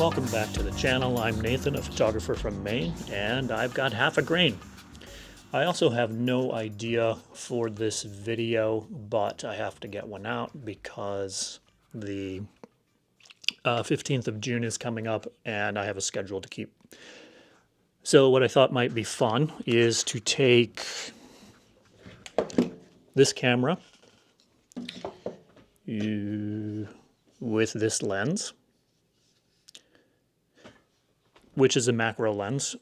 Welcome back to the channel. I'm Nathan, a photographer from Maine, and I've got half a grain. I also have no idea for this video, but I have to get one out because the 15th of June is coming up and I have a schedule to keep. So what I thought might be fun is to take this camera with this lens, which is a macro lens,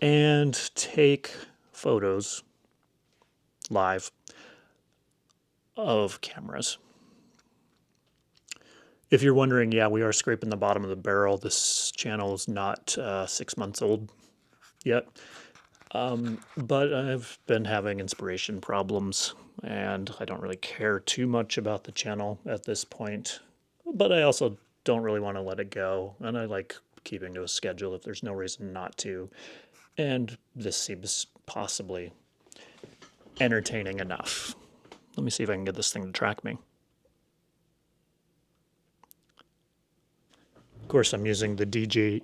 and take photos live of cameras. If you're wondering, yeah, we are scraping the bottom of the barrel. This channel is not 6 months old yet, but I've been having inspiration problems, and I don't really care too much about the channel at this point, but I also don't really want to let it go, and I like keeping to a schedule if there's no reason not to, and this seems possibly entertaining enough. Let me see if I can get this thing to track me. Of course, I'm using the DJI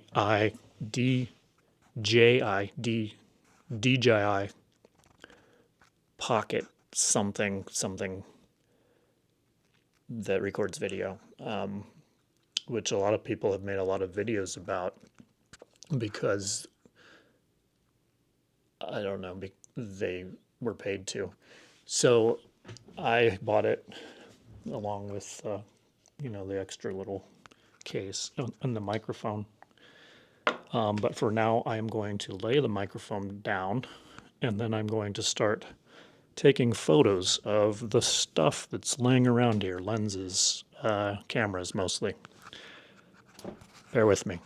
Pocket something that records video, which a lot of people have made a lot of videos about because, I don't know, they were paid to. So I bought it along with, the extra little case and the microphone. But for now, I am going to lay the microphone down, and then I'm going to start taking photos of the stuff that's laying around here, lenses, cameras mostly. Bear with me.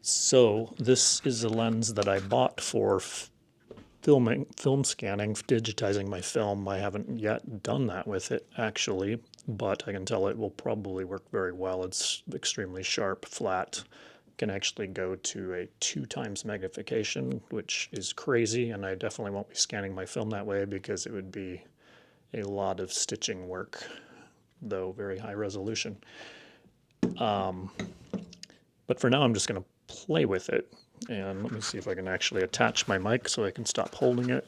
So this is a lens that I bought for film scanning, digitizing my film. I haven't yet done that with it, actually, but I can tell it will probably work very well. It's extremely sharp, flat, can actually go to a 2x magnification, which is crazy, and I definitely won't be scanning my film that way because it would be a lot of stitching work, though very high resolution. But for now, I'm just going to play with it. And let me see if I can actually attach my mic so I can stop holding it.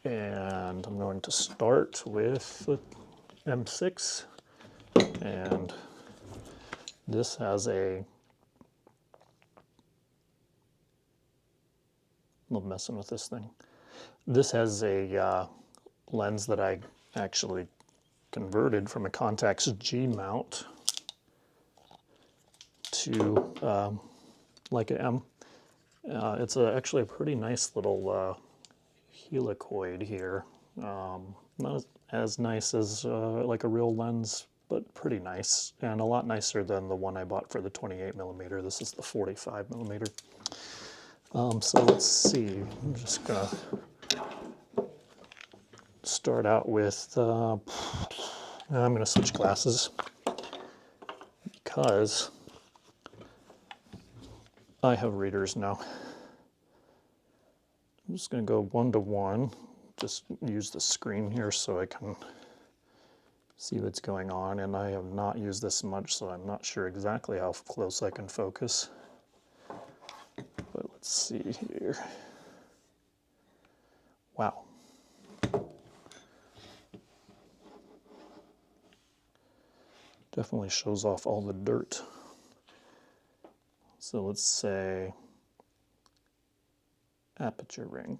And I'm going to start with the M6. And this has a... I'm messing with this thing. This has a lens that I actually converted from a Contax G mount to Leica M. It's actually a pretty nice little helicoid here. Not as nice as like a real lens, but pretty nice, and a lot nicer than the one I bought for the 28mm. This is the 45mm. So let's see, I'm just gonna start out with, I'm gonna switch glasses because I have readers now. I'm just gonna go 1-to-1, just use the screen here so I can see what's going on, and I have not used this much, so I'm not sure exactly how close I can focus. But let's see here. Wow. Definitely shows off all the dirt. So let's say aperture ring.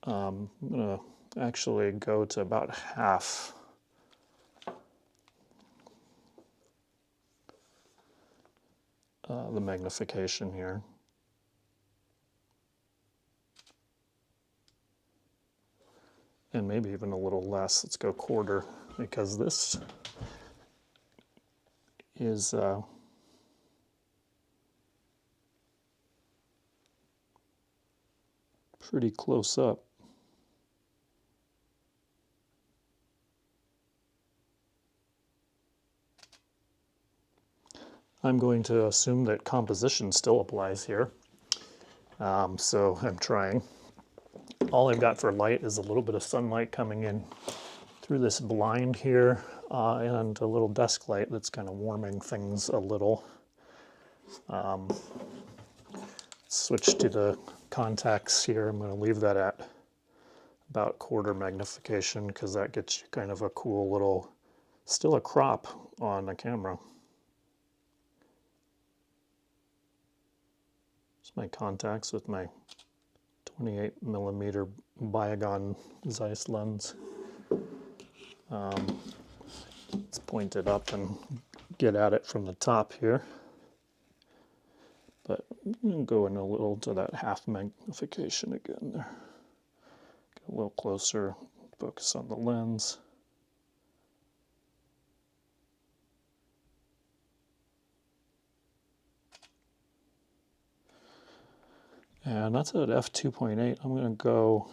I'm gonna actually go to about half. The magnification here. And maybe even a little less. Let's go quarter, because this is pretty close up. I'm going to assume that composition still applies here. So I'm trying. All I've got for light is a little bit of sunlight coming in through this blind here, and a little desk light that's kind of warming things a little. Switch to the contacts here. I'm going to leave that at about quarter magnification because that gets you kind of a cool little, still a crop on the camera. It's my contacts with my 28mm Biogon Zeiss lens. Let's point it up and get at it from the top here. But I'm going to go in a little to that half magnification again there. Get a little closer, focus on the lens. And that's at f2.8. I'm going to go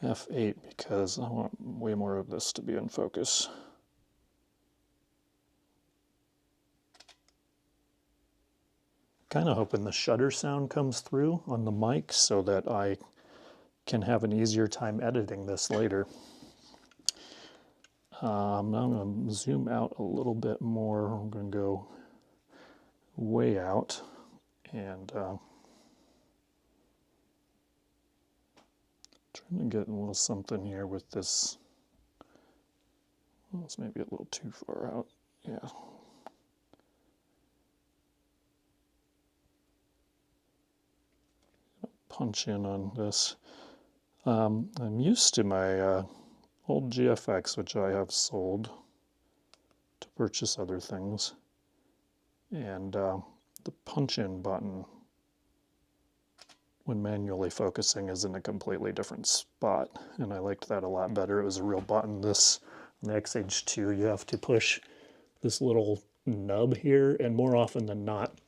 f8 because I want way more of this to be in focus. Kind of hoping the shutter sound comes through on the mic so that I can have an easier time editing this later. Now I'm going to zoom out a little bit more. I'm going to go way out and trying to get a little something here with this. Well, it's maybe a little too far out. Yeah. Punch in on this. I'm used to my old GFX, which I have sold to purchase other things. And the punch-in button when manually focusing is in a completely different spot, and I liked that a lot better. It was a real button. This, on the XH2, you have to push this little nub here, and more often than not,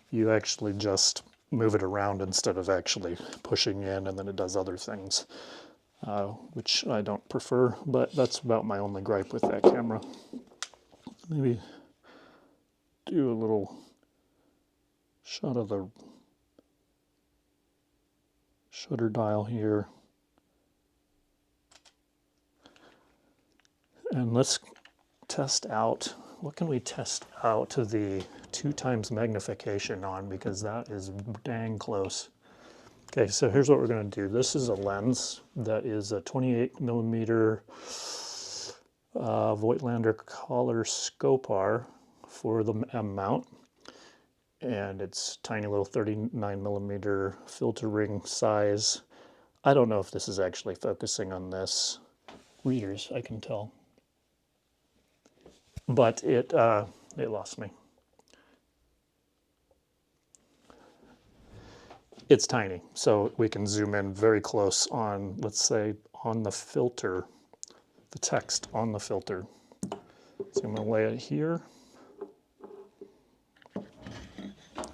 you actually just move it around instead of actually pushing in, and then it does other things, which I don't prefer, but that's about my only gripe with that camera. Maybe do a little shot of the shutter dial here. And let's test out, what can we test out to the 2x magnification on, because that is dang close. Okay, so here's what we're going to do. This is a lens that is a 28mm Voigtlander color Scopar for the M mount, and it's tiny little 39mm filter ring size. I don't know if this is actually focusing on this. Readers, I can tell. But it lost me. It's tiny, so we can zoom in very close on, let's say, on the filter, the text on the filter. So I'm going to lay it here.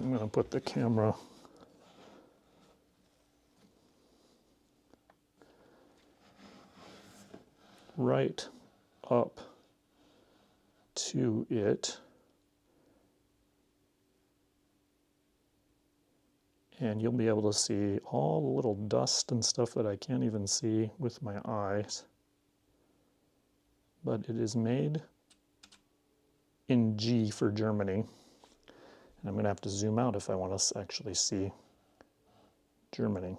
I'm going to put the camera right up to it. And you'll be able to see all the little dust and stuff that I can't even see with my eyes. But it is made in G for Germany. And I'm going to have to zoom out if I want to actually see Germany.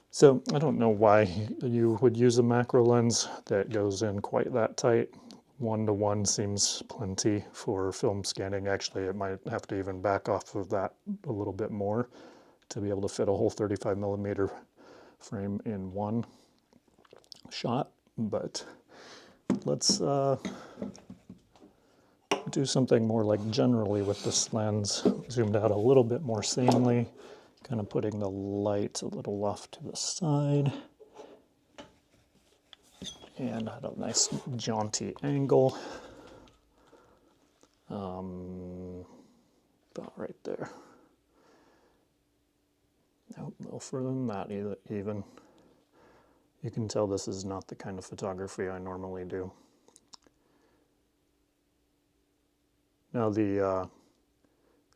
So I don't know why you would use a macro lens that goes in quite that tight. 1:1 seems plenty for film scanning. Actually, it might have to even back off of that a little bit more to be able to fit a whole 35mm frame in one shot. But let's do something more like generally with this lens, zoomed out a little bit more sanely, kind of putting the light a little off to the side. And at a nice jaunty angle. About right there. Nope, a little further than that even. You can tell this is not the kind of photography I normally do. Now the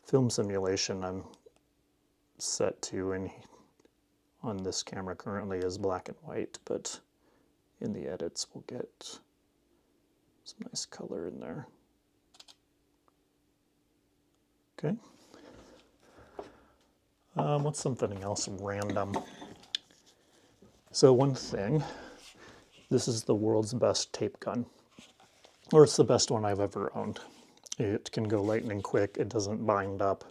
film simulation I'm set to on this camera currently is black and white, but in the edits we'll get some nice color in there. Okay. What's something else random? So one thing, this is the world's best tape gun, or it's the best one I've ever owned. It can go lightning quick, it doesn't bind up.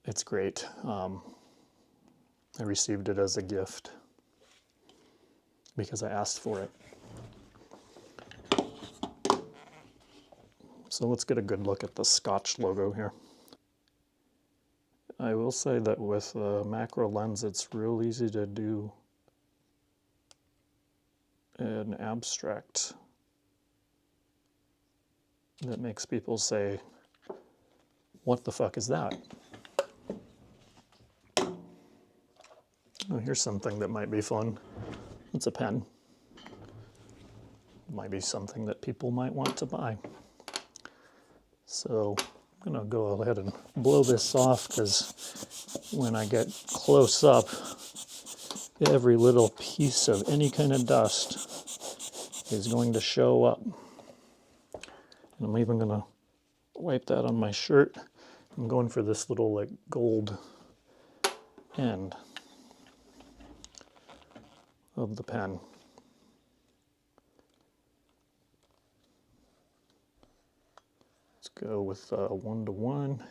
It's great. I received it as a gift because I asked for it. So let's get a good look at the Scotch logo here. I will say that with a macro lens, it's real easy to do an abstract that makes people say, what the fuck is that? Oh, here's something that might be fun. It's a pen. Might be something that people might want to buy. So I'm gonna go ahead and blow this off because when I get close up, every little piece of any kind of dust is going to show up. And I'm even gonna wipe that on my shirt. I'm going for this little like gold end of the pen. Let's go with 1:1.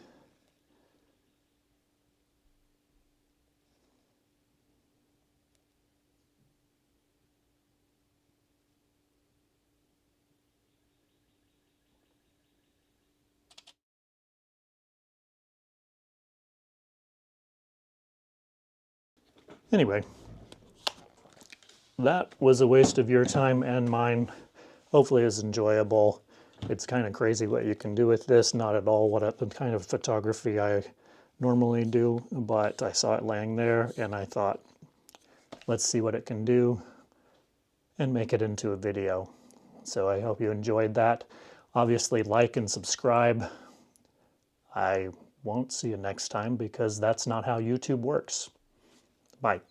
Anyway, that was a waste of your time and mine. Hopefully it's enjoyable. It's kind of crazy what you can do with this. Not at all the kind of photography I normally do, but I saw it laying there and I thought, let's see what it can do and make it into a video. So I hope you enjoyed that. Obviously, like and subscribe. I won't see you next time because that's not how YouTube works. Bye.